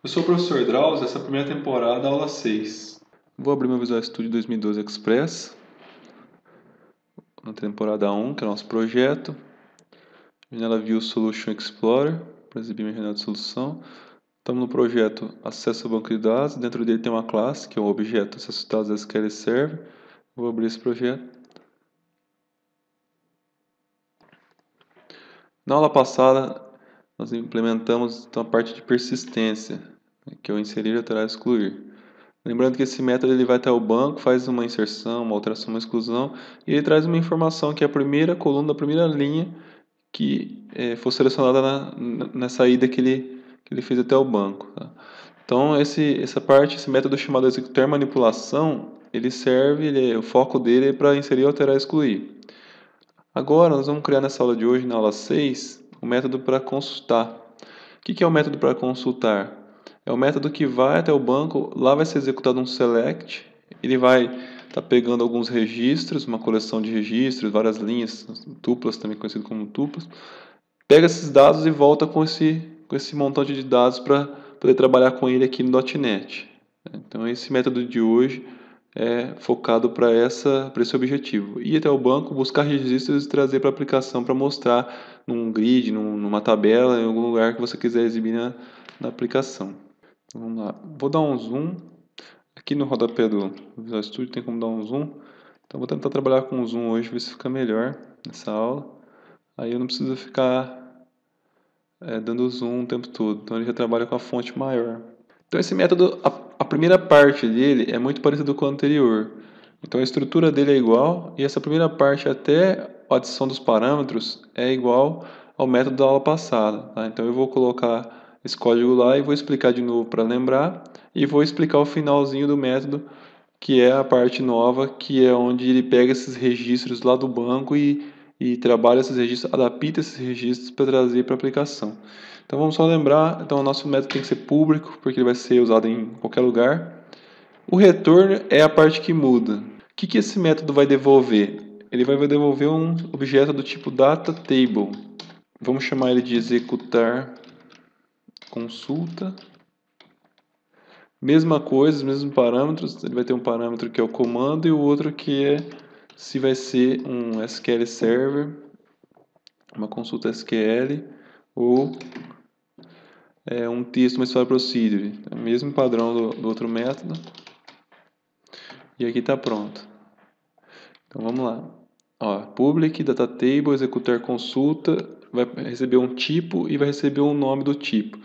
Eu sou o professor Drauzio, essa é a primeira temporada, aula 6. Vou abrir meu Visual Studio 2012 Express, na temporada 1, que é o nosso projeto. Janela View Solution Explorer, para exibir minha janela de solução. Estamos no projeto Acesso ao banco de dados. Dentro dele tem uma classe, que é o objeto Acesso a dados SQL Server. Vou abrir esse projeto. Na aula passada, nós implementamos então, a parte de persistência, que é o inserir, alterar e excluir. Lembrando que esse método ele vai até o banco, faz uma inserção, uma alteração, uma exclusão, e ele traz uma informação que é a primeira coluna, a primeira linha que for selecionada na saída que ele fez até o banco. Tá? Então, esse método chamado executar manipulação, ele serve, o foco dele é para inserir, alterar e excluir. Agora, nós vamos criar nessa aula de hoje, na aula 6, o método para consultar. O que é o método para consultar? É o método que vai até o banco, lá vai ser executado um select, ele vai estar pegando alguns registros, uma coleção de registros, várias linhas, tuplas, também conhecido como tuplas, pega esses dados e volta com esse montante de dados para poder trabalhar com ele aqui no .NET. Então, esse método de hoje é focado para esse objetivo. Ir até o banco, buscar registros e trazer para a aplicação para mostrar num grid, numa tabela, em algum lugar que você quiser exibir na aplicação. Então, vamos lá. Vou dar um zoom. Aqui no rodapé do Visual Studio tem como dar um zoom. Então, vou tentar trabalhar com zoom hoje, ver se fica melhor nessa aula. Aí eu não preciso ficar dando zoom o tempo todo. Então, ele já trabalha com a fonte maior. Então, esse método, a primeira parte dele é muito parecida com o anterior. Então, a estrutura dele é igual e essa primeira parte até a adição dos parâmetros é igual ao método da aula passada. Tá? Então, eu vou colocar esse código lá e vou explicar de novo para lembrar e vou explicar o finalzinho do método, que é a parte nova, que é onde ele pega esses registros lá do banco e trabalha esses registros, adapta esses registros para trazer para a aplicação. Então vamos só lembrar, então o nosso método tem que ser público, porque ele vai ser usado em qualquer lugar. O retorno é a parte que muda. O que esse método vai devolver? Ele vai devolver um objeto do tipo DataTable. Vamos chamar ele de executar consulta. Mesma coisa, os mesmos parâmetros. Ele vai ter um parâmetro que é o comando e o outro que é se vai ser um SQL Server, uma consulta SQL ou um texto, uma história procedure. É o mesmo padrão do outro método. E aqui está pronto. Então vamos lá. Ó, public, datatable, executar consulta, vai receber um tipo e vai receber um nome do tipo.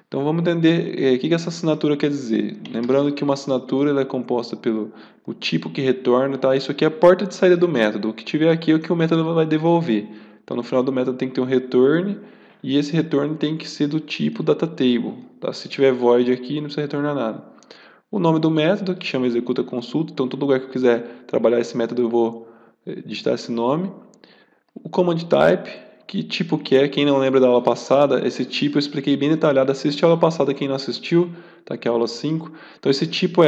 Então vamos entender o que essa assinatura quer dizer. Lembrando que uma assinatura ela é composta pelo o tipo que retorna, tá? Isso aqui é a porta de saída do método. O que tiver aqui é o que o método vai devolver. Então no final do método tem que ter um return e esse return tem que ser do tipo datatable. Tá? Se tiver void aqui, não precisa retornar nada. O nome do método, que chama executa consulta, então todo lugar que eu quiser trabalhar esse método eu vou digitar esse nome. O command type, que tipo que é, quem não lembra da aula passada, esse tipo eu expliquei bem detalhado, assiste a aula passada quem não assistiu, tá aqui a aula 5. Então esse tipo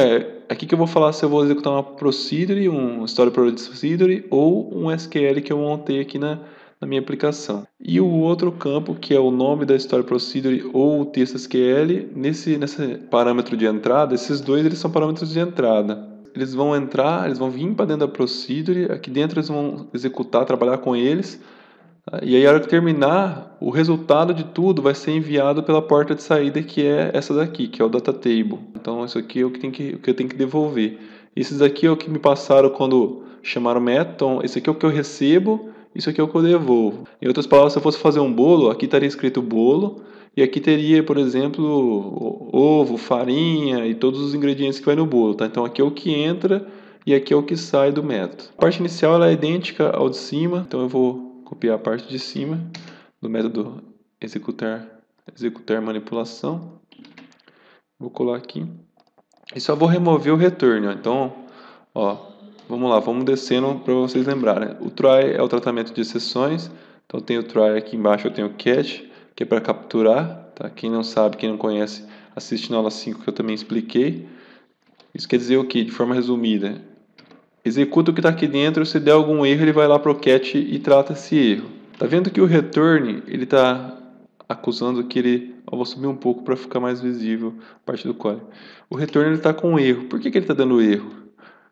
aqui que eu vou falar se eu vou executar uma procedure, um story procedure ou um SQL que eu montei aqui na minha aplicação. E o outro campo, que é o nome da story procedure ou o texto SQL, nesse parâmetro de entrada, esses dois eles são parâmetros de entrada. Eles vão entrar, eles vão vir para dentro da procedure, aqui dentro eles vão executar, trabalhar com eles, tá? E aí a hora que terminar, o resultado de tudo vai ser enviado pela porta de saída, que é essa daqui, que é o datatable. Então isso aqui é o que eu tenho que devolver. Esses aqui é o que me passaram quando chamaram o método, então esse aqui é o que eu recebo, isso aqui é o que eu devolvo. Em outras palavras, se eu fosse fazer um bolo, aqui estaria escrito bolo, e aqui teria, por exemplo, ovo, farinha e todos os ingredientes que vai no bolo. Tá? Então aqui é o que entra e aqui é o que sai do método. A parte inicial ela é idêntica ao de cima, então eu vou copiar a parte de cima do método executar manipulação. Vou colar aqui. E só vou remover o return. Ó. Então, ó, vamos lá, vamos descendo para vocês lembrarem. O try é o tratamento de exceções. Então tem o try aqui embaixo, eu tenho o catch, que é para capturar. Tá? Quem não sabe, quem não conhece, assiste na aula 5 que eu também expliquei. Isso quer dizer o que? De forma resumida. Executa o que está aqui dentro, se der algum erro, ele vai lá para o catch e trata esse erro. Tá vendo que o return ele está acusando que ele Eu vou subir um pouco para ficar mais visível a parte do código. O return está com erro. Por que ele está dando erro?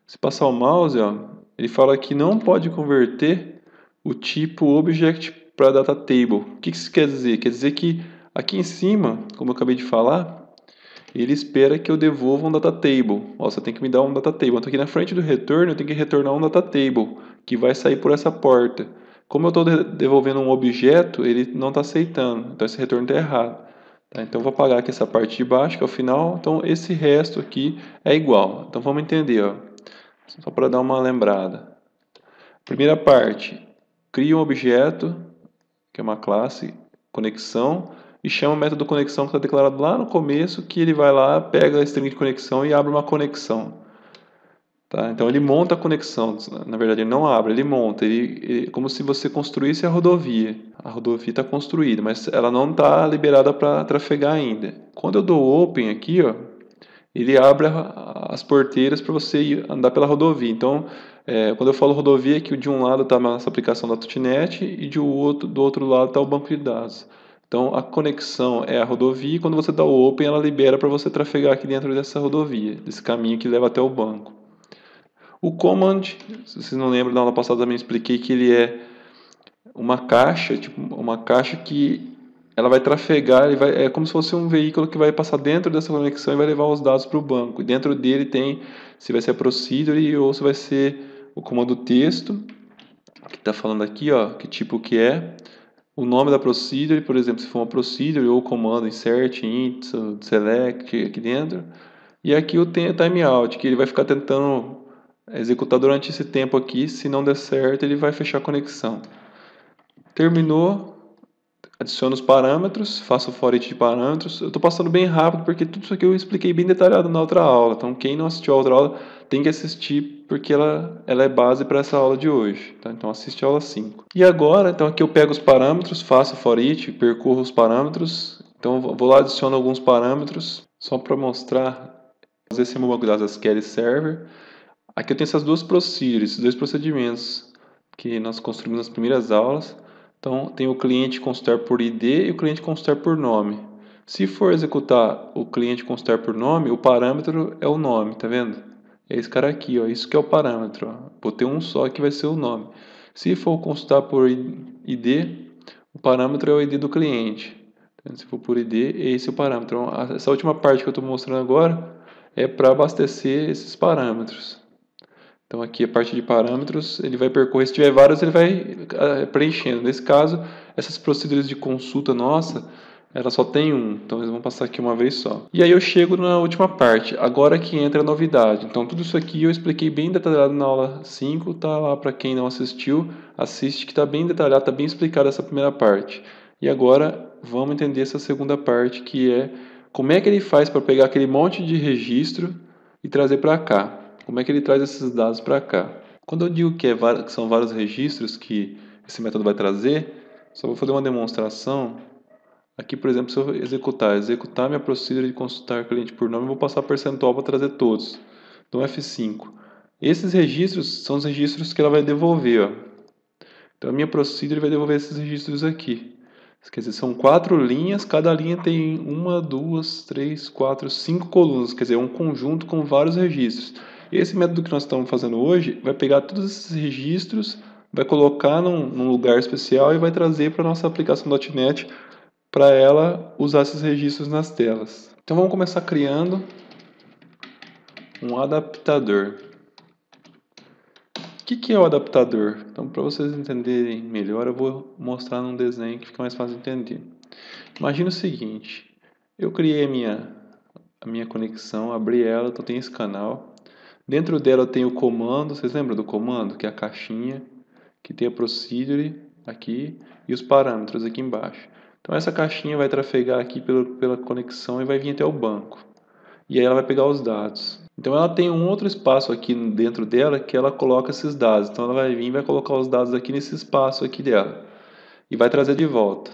Se passar o mouse, ó, ele fala que não pode converter o tipo object para data table. O que isso quer dizer? Quer dizer que aqui em cima, como eu acabei de falar, ele espera que eu devolva um data table. Ó, você tem que me dar um data table. Então aqui na frente do return eu tenho que retornar um data table, que vai sair por essa porta. Como eu estou devolvendo um objeto, ele não está aceitando. Então esse retorno está errado. Tá? Então eu vou apagar aqui essa parte de baixo, que é o final. Então esse resto aqui é igual. Então vamos entender, ó. Só para dar uma lembrada. Primeira parte, cria um objeto, que é uma classe, conexão, e chama o método conexão que está declarado lá no começo, que ele vai lá, pega a string de conexão e abre uma conexão. Tá? Então ele monta a conexão, na verdade ele não abre, ele monta, como se você construísse a rodovia. A rodovia está construída, mas ela não está liberada para trafegar ainda. Quando eu dou open aqui, ó, ele abre as porteiras para você andar pela rodovia. Então, quando eu falo rodovia, é que de um lado está a nossa aplicação da .NET e do outro lado está o banco de dados. Então, a conexão é a rodovia e quando você dá o open, ela libera para você trafegar aqui dentro dessa rodovia, desse caminho que leva até o banco. O command, se vocês não lembram, na aula passada também expliquei que ele é uma caixa, tipo uma caixa que ela vai trafegar, é como se fosse um veículo que vai passar dentro dessa conexão e vai levar os dados para o banco. E dentro dele tem se vai ser a procedure ou se vai ser o comando texto, que está falando aqui, ó, que tipo que é, o nome da procedure, por exemplo, se for uma procedure ou o comando insert, int, select aqui dentro. E aqui o timeout, que ele vai ficar tentando executar durante esse tempo aqui, se não der certo ele vai fechar a conexão. Terminou, adiciono os parâmetros, faço o for each de parâmetros. Eu estou passando bem rápido porque tudo isso aqui eu expliquei bem detalhado na outra aula. Então quem não assistiu a outra aula tem que assistir porque ela é base para essa aula de hoje. Tá? Então assiste a aula 5. E agora, então aqui eu pego os parâmetros, faço o for each, percorro os parâmetros. Então vou lá, adiciono alguns parâmetros só para mostrar. Fazer esse banco de dados SQL Server. Aqui eu tenho essas duas procedures, esses dois procedimentos que nós construímos nas primeiras aulas. Então, tem o cliente consultar por ID e o cliente consultar por nome. Se for executar o cliente consultar por nome, o parâmetro é o nome, tá vendo? É esse cara aqui, ó, isso que é o parâmetro. Ó. Vou ter um só que vai ser o nome. Se for consultar por ID, o parâmetro é o ID do cliente. Então, se for por ID, esse é o parâmetro. Então, essa última parte que eu estou mostrando agora é para abastecer esses parâmetros. Então aqui a parte de parâmetros, ele vai percorrer, se tiver vários ele vai preenchendo. Nesse caso, essas procedimentos de consulta nossa, ela só tem um, então eles vão passar aqui uma vez só. E aí eu chego na última parte, agora que entra a novidade. Então tudo isso aqui eu expliquei bem detalhado na aula 5, tá lá para quem não assistiu, assiste que está bem detalhado, está bem explicado essa primeira parte. E agora vamos entender essa segunda parte, que é como é que ele faz para pegar aquele monte de registro e trazer para cá. Como é que ele traz esses dados para cá? Quando eu digo que são vários registros que esse método vai trazer, só vou fazer uma demonstração. Aqui, por exemplo, se eu executar minha procedure de consultar cliente por nome, eu vou passar percentual para trazer todos. Então, F5. Esses registros são os registros que ela vai devolver. Ó. Então, a minha procedure vai devolver esses registros aqui. Quer dizer, são 4 linhas, cada linha tem 1, 2, 3, 4, 5 colunas, quer dizer, um conjunto com vários registros. Esse método que nós estamos fazendo hoje vai pegar todos esses registros, vai colocar num lugar especial e vai trazer para a nossa aplicação .NET para ela usar esses registros nas telas. Então vamos começar criando um adaptador. O que é o adaptador? Então, para vocês entenderem melhor, eu vou mostrar num desenho que fica mais fácil de entender. Imagina o seguinte, eu criei a minha conexão, abri ela, então tem esse canal. Dentro dela tem o comando, vocês lembram do comando? Que é a caixinha, que tem a procedure aqui e os parâmetros aqui embaixo. Então essa caixinha vai trafegar aqui pela conexão e vai vir até o banco. E aí ela vai pegar os dados. Então ela tem um outro espaço aqui dentro dela que ela coloca esses dados. Então ela vai vir e vai colocar os dados aqui nesse espaço aqui dela. E vai trazer de volta.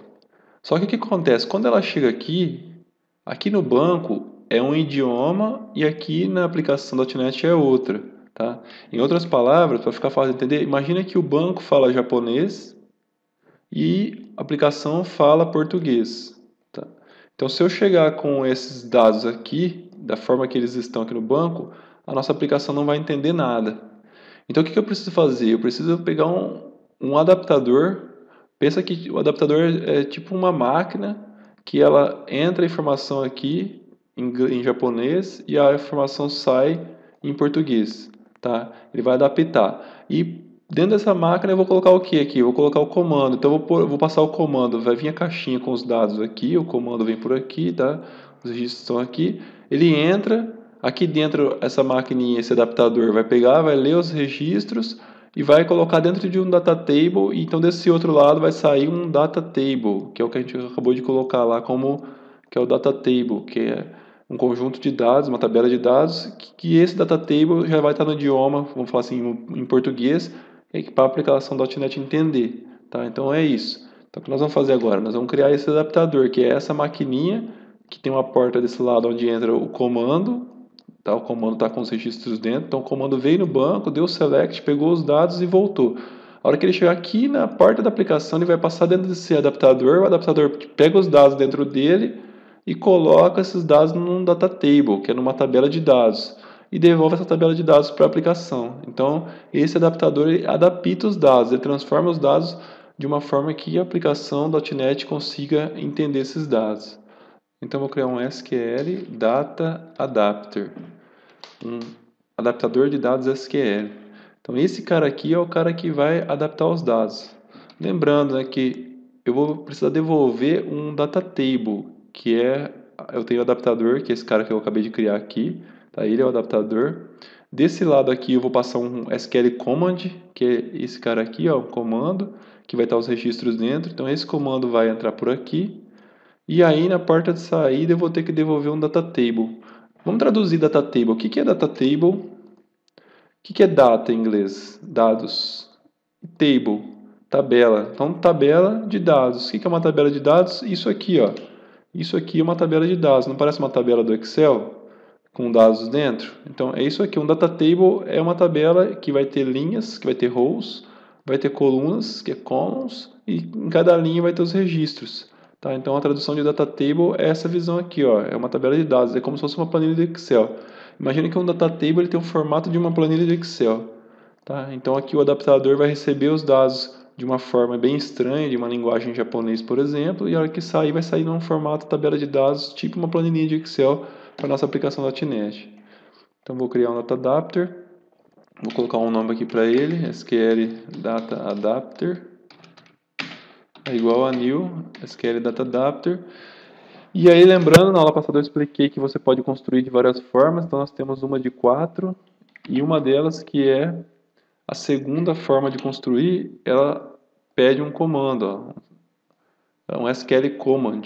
Só que o que acontece? Quando ela chega aqui no banco é um idioma e aqui na aplicação .NET é outra. Tá? Em outras palavras, para ficar fácil de entender, imagina que o banco fala japonês e a aplicação fala português. Tá? Então, se eu chegar com esses dados aqui, da forma que eles estão aqui no banco, a nossa aplicação não vai entender nada. Então, o que eu preciso fazer? Eu preciso pegar um adaptador. Pensa que o adaptador é tipo uma máquina que ela entra a informação aqui em japonês e a informação sai em português, tá? Ele vai adaptar. E dentro dessa máquina eu vou colocar o que aqui? Eu vou colocar o comando. Então eu vou passar o comando. Vai vir a caixinha com os dados aqui. O comando vem por aqui, tá? Os registros estão aqui. Ele entra. Aqui dentro, essa maquininha, esse adaptador vai pegar, vai ler os registros e vai colocar dentro de um data table. E então desse outro lado vai sair um data table, que é o que a gente acabou de colocar lá como que é o data table, que é um conjunto de dados, uma tabela de dados, que esse data table já vai estar no idioma, vamos falar assim, em português, para a aplicação .NET entender, tá? Então é isso. Então o que nós vamos fazer agora? Nós vamos criar esse adaptador, que é essa maquininha que tem uma porta desse lado onde entra o comando, tá? O comando está com os registros dentro, então o comando veio no banco, deu select, pegou os dados e voltou. A hora que ele chegar aqui na porta da aplicação, ele vai passar dentro desse adaptador, o adaptador pega os dados dentro dele e coloca esses dados num data table, que é numa tabela de dados, e devolve essa tabela de dados para a aplicação. Então, esse adaptador ele adapta os dados, ele transforma os dados de uma forma que a aplicação .NET consiga entender esses dados. Então, vou criar um SQL Data Adapter, um adaptador de dados SQL. Então, esse cara aqui é o cara que vai adaptar os dados. Lembrando, né, que eu vou precisar devolver um data table, que é, eu tenho o adaptador, que é esse cara que eu acabei de criar aqui, tá? Ele é o adaptador. Desse lado aqui eu vou passar um SQL command, que é esse cara aqui, ó, um comando, que vai estar os registros dentro. Então, esse comando vai entrar por aqui. E aí, na porta de saída, eu vou ter que devolver um data table. Vamos traduzir data table. O que é data table? O que é data em inglês? Dados. Table, tabela. Então, tabela de dados. O que é uma tabela de dados? Isso aqui, ó. Isso aqui é uma tabela de dados. Não parece uma tabela do Excel? Com dados dentro? Então, é isso aqui. Um data table é uma tabela que vai ter linhas, que vai ter rows, vai ter colunas, que é columns, e em cada linha vai ter os registros. Tá? Então, a tradução de data table é essa visão aqui, ó. É uma tabela de dados. É como se fosse uma planilha de Excel. Imagine que um data table ele tem o formato de uma planilha de Excel. Tá? Então, aqui o adaptador vai receber os dados de uma forma bem estranha, de uma linguagem japonês, por exemplo, e a hora que sair, vai sair num formato tabela de dados, tipo uma planilha de Excel, para nossa aplicação .NET. Então, vou criar um Data Adapter, vou colocar um nome aqui para ele, SQL Data Adapter, é igual a new SQL Data Adapter. E aí, lembrando, na aula passada eu expliquei que você pode construir de várias formas, então nós temos uma de 4, e uma delas que é a segunda forma de construir, ela pede um comando, ó, um SQL command,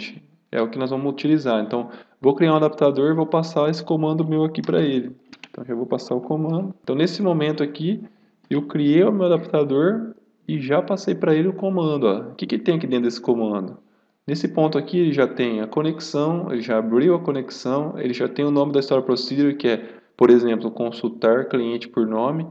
é o que nós vamos utilizar. Então, vou criar um adaptador e vou passar esse comando meu aqui para ele. Então, já vou passar o comando. Então, nesse momento aqui, eu criei o meu adaptador e já passei para ele o comando. Ó. O que tem aqui dentro desse comando? Nesse ponto aqui, ele já tem a conexão, ele já abriu a conexão, ele já tem o nome da Store Procedure, que é, por exemplo, consultar cliente por nome.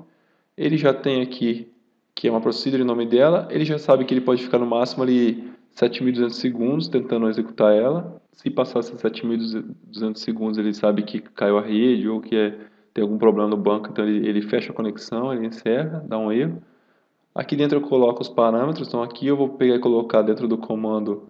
Ele já tem aqui, que é uma procedure, o nome dela. Ele já sabe que ele pode ficar no máximo ali 7.200 segundos tentando executar ela. Se passar esses 7.200 segundos, ele sabe que caiu a rede ou que tem algum problema no banco, então ele fecha a conexão, ele encerra, dá um erro. Aqui dentro eu coloco os parâmetros, então aqui eu vou pegar e colocar dentro do comando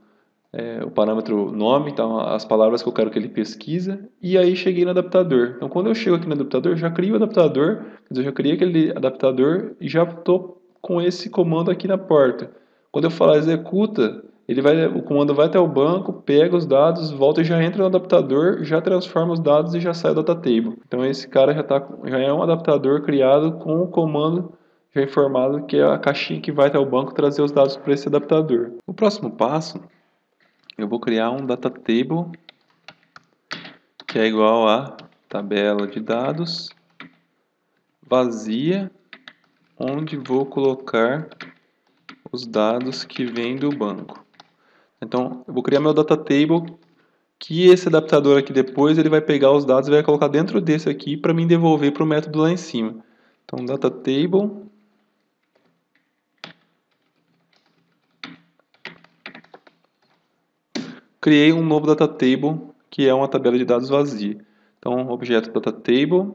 o parâmetro nome, então as palavras que eu quero que ele pesquisa, e aí cheguei no adaptador. Então quando eu chego aqui no adaptador, já crio o adaptador, quer dizer, eu já criei aquele adaptador e já estou com esse comando aqui na porta. Quando eu falar executa, o comando vai até o banco, pega os dados, volta e já entra no adaptador, já transforma os dados e já sai do data table. Então esse cara já é um adaptador criado com o comando já informado que é a caixinha que vai até o banco trazer os dados para esse adaptador. O próximo passo, eu vou criar um data table que é igual a tabela de dados vazia, onde vou colocar os dados que vêm do banco. Então, eu vou criar meu data table, que esse adaptador aqui depois ele vai pegar os dados e vai colocar dentro desse aqui para me devolver para o método lá em cima. Então, data table criei um novo data table, que é uma tabela de dados vazia. Então, objeto data table,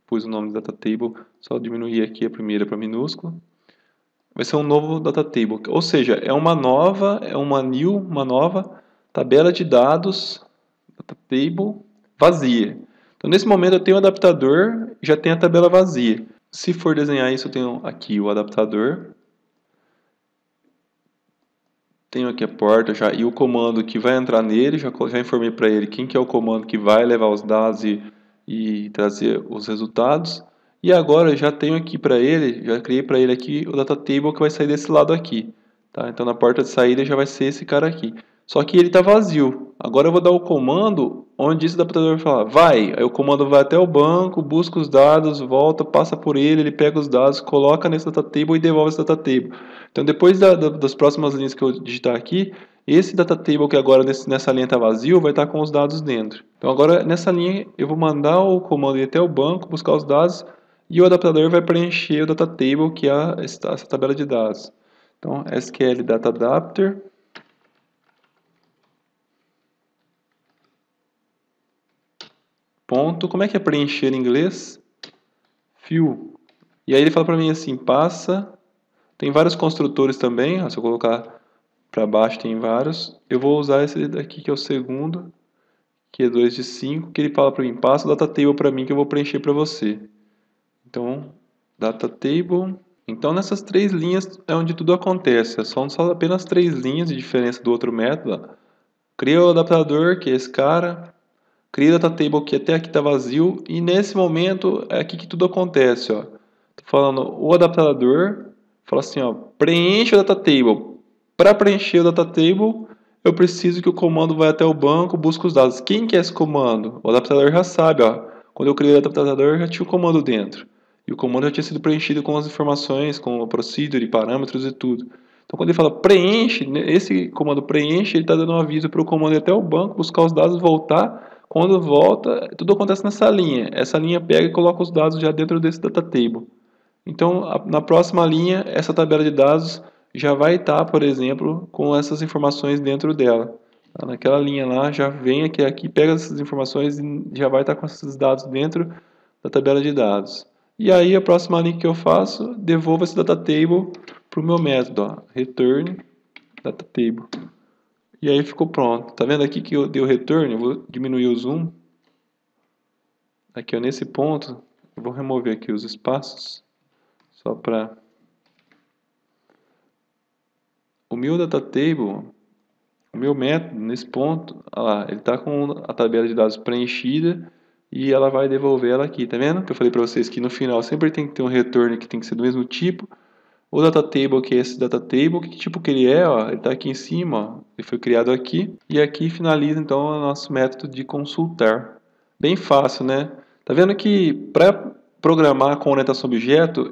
pus o nome de data table, só diminuir aqui a primeira para minúsculo. Vai ser um novo data table, ou seja, é uma nova tabela de dados, data table vazia. Então, nesse momento eu tenho o adaptador, já tem a tabela vazia. Se for desenhar isso, eu tenho aqui o adaptador, tenho aqui a porta já e o comando que vai entrar nele, já informei para ele quem que é o comando que vai levar os dados e trazer os resultados. E agora eu já tenho aqui para ele, já criei para ele aqui o data table que vai sair desse lado aqui. Tá? Então na porta de saída já vai ser esse cara aqui. Só que ele está vazio. Agora eu vou dar o comando onde esse adaptador vai falar, vai, aí o comando vai até o banco, busca os dados, volta, passa por ele pega os dados, coloca nesse data table e devolve esse data table. Então depois das próximas linhas que eu digitar aqui, esse data table que agora nessa linha está vazio vai estar com os dados dentro. Então agora nessa linha eu vou mandar o comando ir até o banco, buscar os dados e o adaptador vai preencher o data table que é essa tabela de dados. Então SQL data adapter. Ponto. Como é que é preencher em inglês? Fill. E aí ele fala para mim assim, passa. Tem vários construtores também, se eu colocar para baixo tem vários. Eu vou usar esse daqui que é o segundo, que é 2 de 5, que ele fala para mim, passa o data table para mim que eu vou preencher para você. Então, data table. Então nessas três linhas é onde tudo acontece, são só apenas três linhas de diferença do outro método. Cria o adaptador, que é esse cara. Cria data table que até aqui está vazio e nesse momento é aqui que tudo acontece, ó. Tô falando o adaptador, fala assim, ó, preenche o data table. Para preencher o data table, eu preciso que o comando vá até o banco, busque os dados. Quem que é esse comando? O adaptador já sabe, ó. Quando eu criei o adaptador, já tinha o comando dentro. E o comando já tinha sido preenchido com as informações, com o procedure, parâmetros e tudo. Então, quando ele fala preenche, esse comando preenche, ele está dando um aviso para o comando ir até o banco, buscar os dados, voltar. Quando volta, tudo acontece nessa linha. Essa linha pega e coloca os dados já dentro desse data table. Então, na próxima linha, essa tabela de dados já vai estar, por exemplo, com essas informações dentro dela. Naquela linha lá, já vem aqui, pega essas informações e já vai estar com esses dados dentro da tabela de dados. E aí, a próxima linha que eu faço, devolvo esse data table para o meu método, ó, return data table. E aí ficou pronto. Tá vendo aqui que eu dei o return? Eu vou diminuir o zoom. Aqui, ó, nesse ponto, eu vou remover aqui os espaços. Só para... O meu data table, o meu método, nesse ponto, olha lá, ele está com a tabela de dados preenchida e ela vai devolver ela aqui. Tá vendo? Que eu falei para vocês que no final sempre tem que ter um return que tem que ser do mesmo tipo. O data table, que é esse data table, que tipo que ele é, ó, ele está aqui em cima, ó, ele foi criado aqui. E aqui finaliza então o nosso método de consultar. Bem fácil, né? Tá vendo que para programar com orientação a objeto,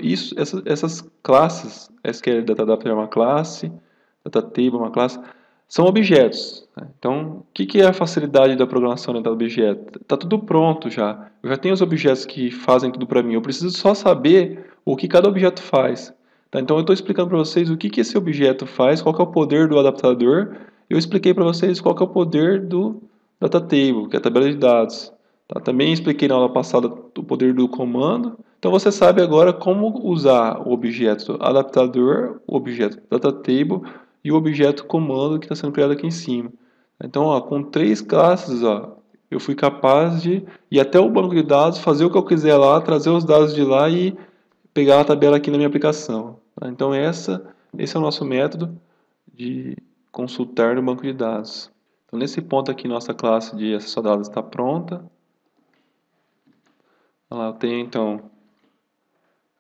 essas classes, SQL Data Adapter é uma classe, Data Table é uma classe, são objetos. Né? Então, o que é a facilidade da programação orientada a objeto? Está tudo pronto já. Eu já tenho os objetos que fazem tudo para mim. Eu preciso só saber o que cada objeto faz. Tá? Então eu estou explicando para vocês o que esse objeto faz, qual que é o poder do adaptador. Eu expliquei para vocês qual que é o poder do data table, que é a tabela de dados. Tá? Também expliquei na aula passada o poder do comando. Então você sabe agora como usar o objeto adaptador, o objeto data table e o objeto comando que está sendo criado aqui em cima. Então, ó, com três classes, ó, eu fui capaz de ir até o banco de dados, fazer o que eu quiser lá, trazer os dados de lá e pegar a tabela aqui na minha aplicação. Tá? Então esse é o nosso método de consultar no banco de dados. Então nesse ponto aqui nossa classe de acesso a dados está pronta. Olha lá, eu tenho então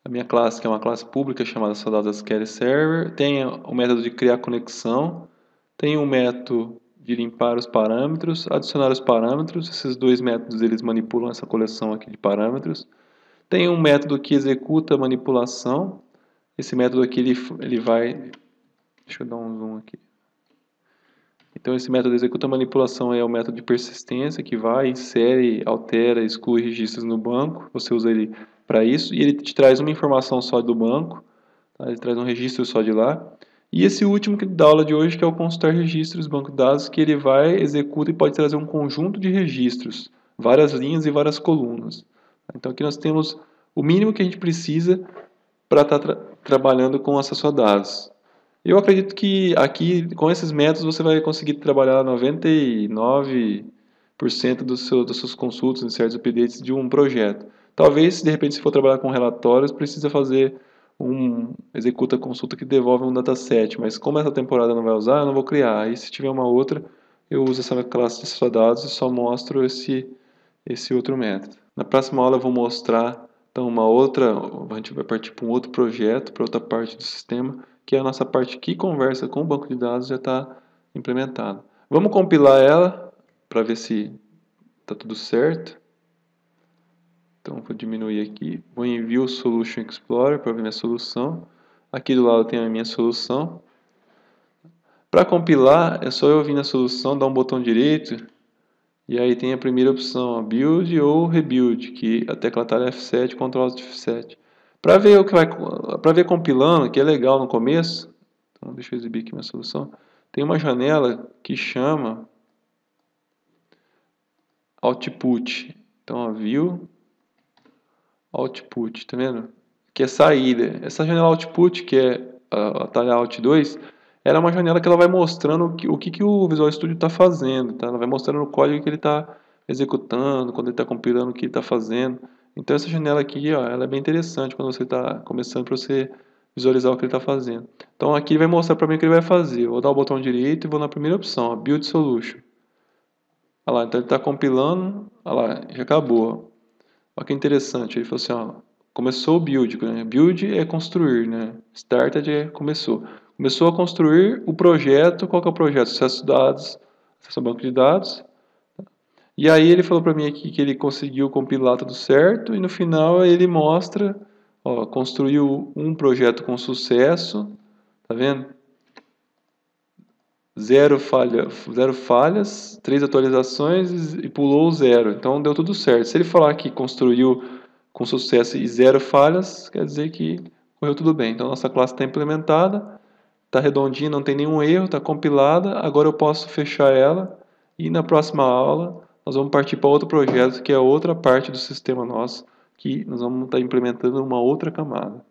a minha classe que é uma classe pública chamada acesso a dados SQL Server. Tem o método de criar conexão. Tem o método de limpar os parâmetros, adicionar os parâmetros. Esses dois métodos eles manipulam essa coleção aqui de parâmetros. Tem um método que executa a manipulação. Esse método aqui ele vai... Deixa eu dar um zoom aqui. Então esse método executa a manipulação é o método de persistência que vai, insere, altera, exclui registros no banco. Você usa ele para isso e ele te traz uma informação só do banco. Tá? Ele traz um registro só de lá. E esse último da aula de hoje, que é o consultar registros banco de dados, que ele vai, executa e pode trazer um conjunto de registros, várias linhas e várias colunas. Então aqui nós temos o mínimo que a gente precisa para estar trabalhando com acesso a dados. Eu acredito que aqui, com esses métodos, você vai conseguir trabalhar 99% das suas consultas, inserts e updates de um projeto. Talvez, se de repente, se for trabalhar com relatórios, precisa fazer executa consulta que devolve um dataset, mas como essa temporada não vai usar, eu não vou criar. Aí, se tiver uma outra, eu uso essa classe de acesso a dados e só mostro esse outro método. Na próxima aula eu vou mostrar então a gente vai partir para um outro projeto, para outra parte do sistema, que é a nossa parte que conversa com o banco de dados já está implementada. Vamos compilar ela para ver se está tudo certo. Então vou diminuir aqui, vou em View Solution Explorer para ver minha solução. Aqui do lado tem a minha solução. Para compilar é só eu vir na solução, dar um botão direito e aí tem a primeira opção, Build ou Rebuild, que a tecla atalho é F7, Ctrl Alt F7. Para ver para ver compilando, que é legal no começo, então deixa eu exibir aqui minha solução. Tem uma janela que chama Output. Então, ó, View Output, tá vendo? Que é saída. Essa janela Output, que é a atalho Alt 2, ela é uma janela que ela vai mostrando o que o Visual Studio está fazendo, tá? Ela vai mostrando o código que ele está executando, quando ele está compilando o que ele está fazendo. Então essa janela aqui, ó, ela é bem interessante quando você está começando para você visualizar o que ele está fazendo. Então aqui ele vai mostrar para mim o que ele vai fazer. Eu vou dar o botão direito e vou na primeira opção, ó, Build Solution. Olha lá, então ele está compilando, olha lá, já acabou. Olha que interessante, ele falou assim, ó, começou o build, né? Build é construir, né? Started é começou. Começou a construir o projeto, qual que é o projeto? Acesso a dados, acesso ao banco de dados. E aí ele falou para mim aqui que ele conseguiu compilar tudo certo e no final ele mostra, ó, construiu um projeto com sucesso, tá vendo? Zero falhas, 3 atualizações e pulou o zero. Então deu tudo certo. Se ele falar que construiu com sucesso e 0 falhas, quer dizer que correu tudo bem. Então nossa classe está implementada, está redondinha, não tem nenhum erro, está compilada. Agora eu posso fechar ela e na próxima aula nós vamos partir para outro projeto que é outra parte do sistema nosso, que nós vamos estar implementando uma outra camada.